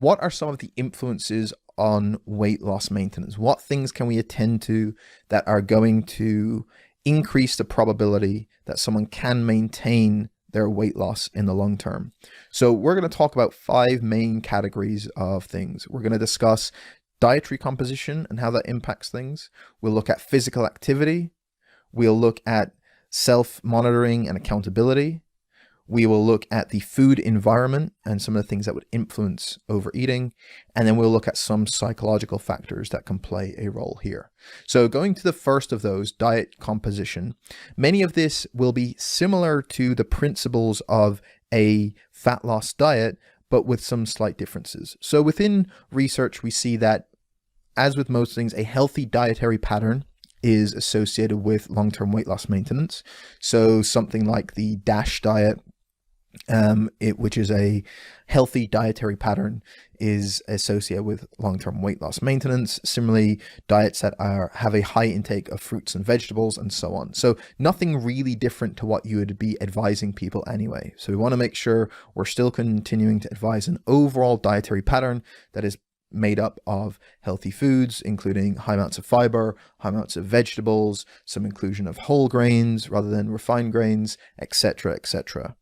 what are some of the influences on weight loss maintenance? What things can we attend to that are going to increase the probability that someone can maintain their weight loss in the long term? So we're going to talk about 5 main categories of things. We're going to discuss dietary composition and how that impacts things. We'll look at physical activity. We'll look at self-monitoring and accountability. We will look at the food environment and some of the things that would influence overeating. And then we'll look at some psychological factors that can play a role here. So going to the first of those, diet composition, many of this will be similar to the principles of a fat loss diet, but with some slight differences. So within research, we see that, as with most things, a healthy dietary pattern is associated with long-term weight loss maintenance. So something like the DASH diet, which is a healthy dietary pattern, is associated with long-term weight loss maintenance. Similarly, diets that have a high intake of fruits and vegetables and so on. So nothing really different to what you would be advising people anyway. So we want to make sure we're still continuing to advise an overall dietary pattern that is made up of healthy foods, including high amounts of fiber, high amounts of vegetables, some inclusion of whole grains rather than refined grains, etc., etc.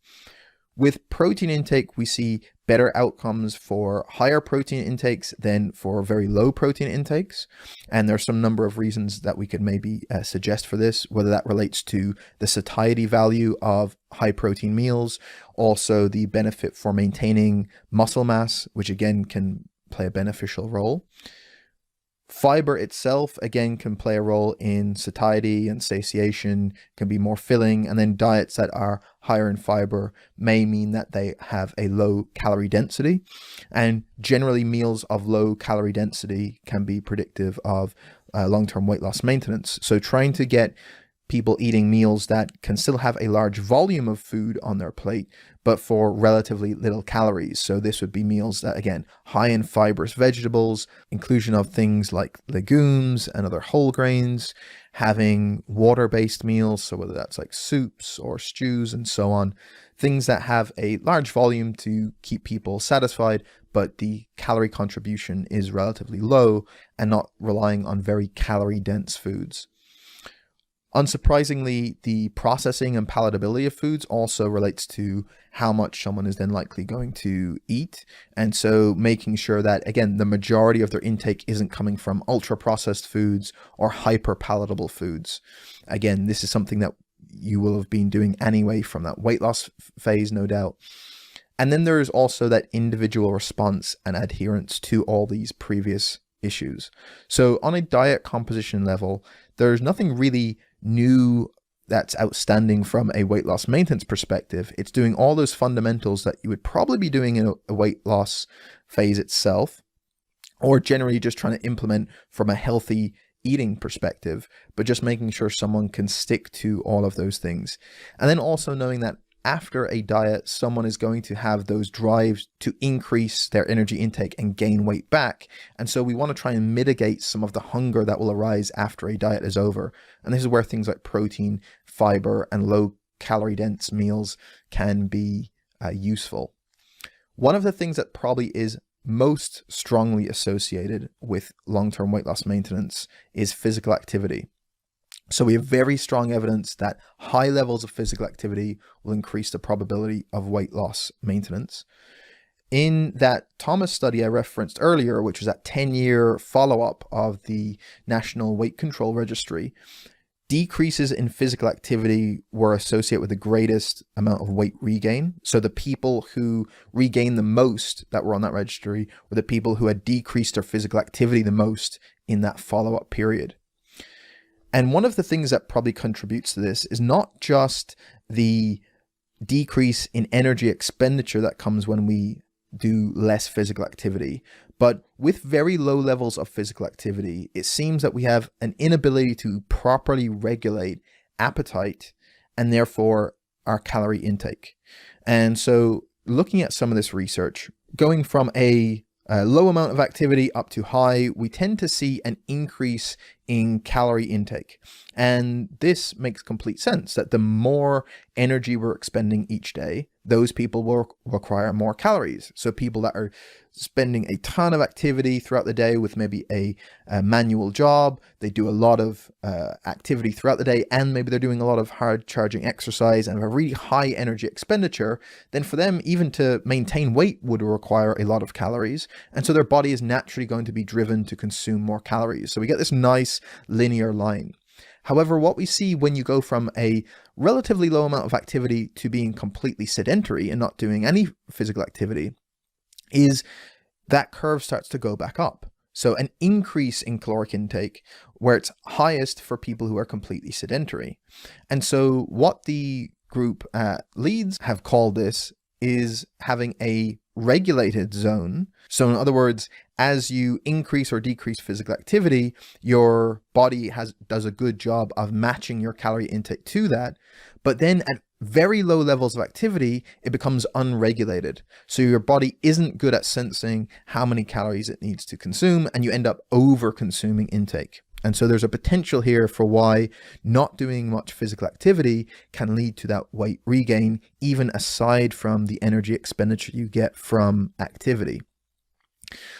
With protein intake, we see better outcomes for higher protein intakes than for very low protein intakes. And there's some number of reasons that we could maybe suggest for this, whether that relates to the satiety value of high protein meals, also the benefit for maintaining muscle mass, which again can play a beneficial role. Fiber itself, again, can play a role in satiety and satiation, can be more filling, and then diets that are higher in fiber may mean that they have a low calorie density. And generally, meals of low calorie density can be predictive of long-term weight loss maintenance. So trying to get people eating meals that can still have a large volume of food on their plate, but for relatively little calories. So this would be meals that, again, high in fibrous vegetables, inclusion of things like legumes and other whole grains, having water-based meals, so whether that's like soups or stews and so on, things that have a large volume to keep people satisfied, but the calorie contribution is relatively low and not relying on very calorie-dense foods. Unsurprisingly, the processing and palatability of foods also relates to how much someone is then likely going to eat. And so making sure that, again, the majority of their intake isn't coming from ultra processed foods or hyper palatable foods. Again, this is something that you will have been doing anyway from that weight loss phase, no doubt. And then there is also that individual response and adherence to all these previous issues. So on a diet composition level, there's nothing really new that's outstanding from a weight loss maintenance perspective. It's doing all those fundamentals that you would probably be doing in a weight loss phase itself, or generally just trying to implement from a healthy eating perspective, but just making sure someone can stick to all of those things. And then also knowing that after a diet, someone is going to have those drives to increase their energy intake and gain weight back. And so we want to try and mitigate some of the hunger that will arise after a diet is over. And this is where things like protein, fiber, and low calorie dense meals can be useful. One of the things that probably is most strongly associated with long-term weight loss maintenance is physical activity. So we have very strong evidence that high levels of physical activity will increase the probability of weight loss maintenance. In that Thomas study I referenced earlier, which was that 10-year follow-up of the National Weight Control Registry, decreases in physical activity were associated with the greatest amount of weight regain. So the people who regained the most that were on that registry were the people who had decreased their physical activity the most in that follow-up period. And one of the things that probably contributes to this is not just the decrease in energy expenditure that comes when we do less physical activity, but with very low levels of physical activity, it seems that we have an inability to properly regulate appetite and therefore our calorie intake. And so looking at some of this research, going from a low amount of activity up to high, we tend to see an increase in calorie intake. And this makes complete sense, that the more energy we're expending each day, those people will require more calories. So people that are spending a ton of activity throughout the day with maybe a manual job, they do a lot of activity throughout the day, and maybe they're doing a lot of hard charging exercise and have a really high energy expenditure, then for them, even to maintain weight would require a lot of calories. And so their body is naturally going to be driven to consume more calories. So we get this nice linear line. However, what we see when you go from a relatively low amount of activity to being completely sedentary and not doing any physical activity is that curve starts to go back up. So an increase in caloric intake where it's highest for people who are completely sedentary. And so what the group at Leeds have called this is having a regulated zone. So in other words, as you increase or decrease physical activity, your body does a good job of matching your calorie intake to that. But then at very low levels of activity, it becomes unregulated. So your body isn't good at sensing how many calories it needs to consume, and you end up over consuming intake. And so there's a potential here for why not doing much physical activity can lead to that weight regain, even aside from the energy expenditure you get from activity.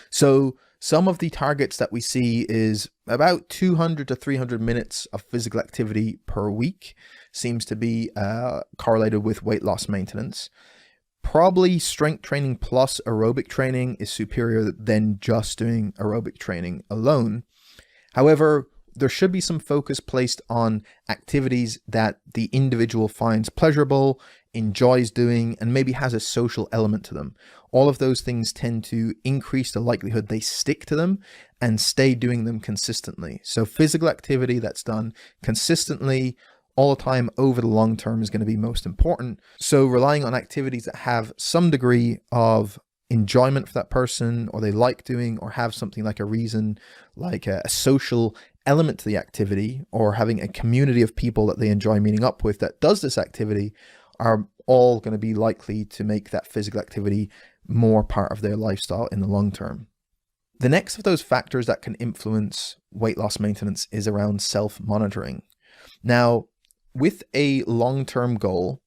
So some of the targets that we see is about 200 to 300 minutes of physical activity per week seems to be correlated with weight loss maintenance. Probably strength training plus aerobic training is superior than just doing aerobic training alone. However, there should be some focus placed on activities that the individual finds pleasurable, enjoys doing, and maybe has a social element to them. All of those things tend to increase the likelihood they stick to them and stay doing them consistently. So physical activity that's done consistently all the time over the long term is going to be most important. So relying on activities that have some degree of enjoyment for that person, or they like doing, or have something like a reason, like a social element to the activity, or having a community of people that they enjoy meeting up with that does this activity, are all going to be likely to make that physical activity more part of their lifestyle in the long term. The next of those factors that can influence weight loss maintenance is around self-monitoring. Now, with a long-term goal,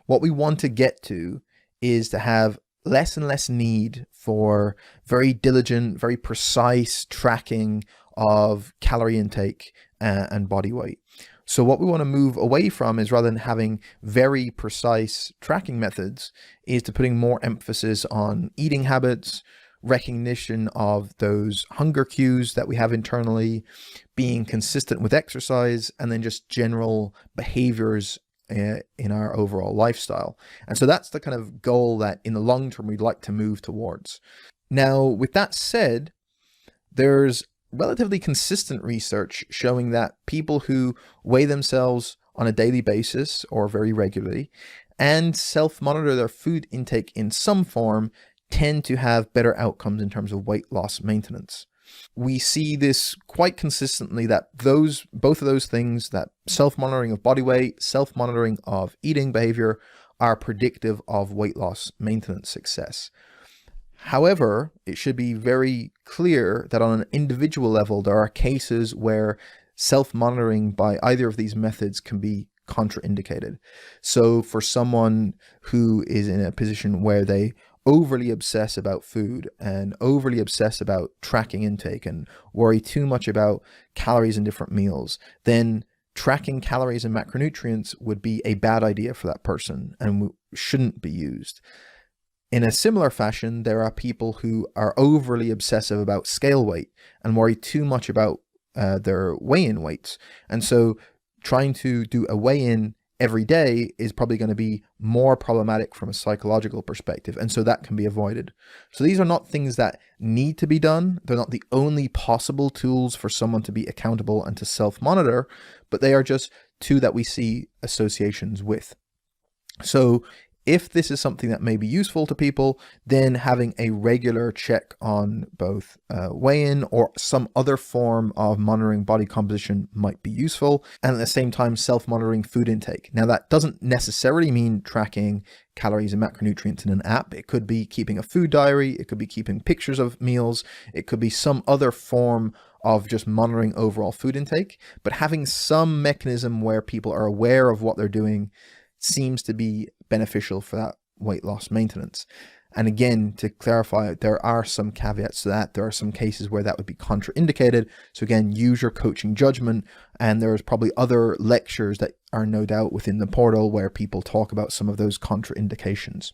what we want to get to is to have less and less need for very diligent, very precise tracking of calorie intake and body weight. So what we want to move away from is, rather than having very precise tracking methods, is to putting more emphasis on eating habits, recognition of those hunger cues that we have internally, being consistent with exercise, and then just general behaviors in our overall lifestyle. And so that's the kind of goal that in the long term we'd like to move towards. Now, with that said, there's relatively consistent research showing that people who weigh themselves on a daily basis or very regularly and self-monitor their food intake in some form tend to have better outcomes in terms of weight loss maintenance. We see this quite consistently, that both of those things, that self-monitoring of body weight, self-monitoring of eating behavior, are predictive of weight loss maintenance success. However, it should be very clear that on an individual level, there are cases where self-monitoring by either of these methods can be contraindicated. So for someone who is in a position where they overly obsess about food and overly obsess about tracking intake and worry too much about calories in different meals, then tracking calories and macronutrients would be a bad idea for that person and shouldn't be used. In a similar fashion, there are people who are overly obsessive about scale weight and worry too much about their weigh-in weights. And so trying to do a weigh-in every day is probably going to be more problematic from a psychological perspective. And so that can be avoided. So these are not things that need to be done. They're not the only possible tools for someone to be accountable and to self-monitor, but they are just two that we see associations with. So If this is something that may be useful to people, then having a regular check on both weigh-in or some other form of monitoring body composition might be useful, and at the same time self-monitoring food intake. Now that doesn't necessarily mean tracking calories and macronutrients in an app. It could be keeping a food diary, it could be keeping pictures of meals, it could be some other form of just monitoring overall food intake, but having some mechanism where people are aware of what they're doing seems to be beneficial for that weight loss maintenance. And again, to clarify, there are some caveats to that. There are some cases where that would be contraindicated. So again, use your coaching judgment. And there's probably other lectures that are no doubt within the portal where people talk about some of those contraindications.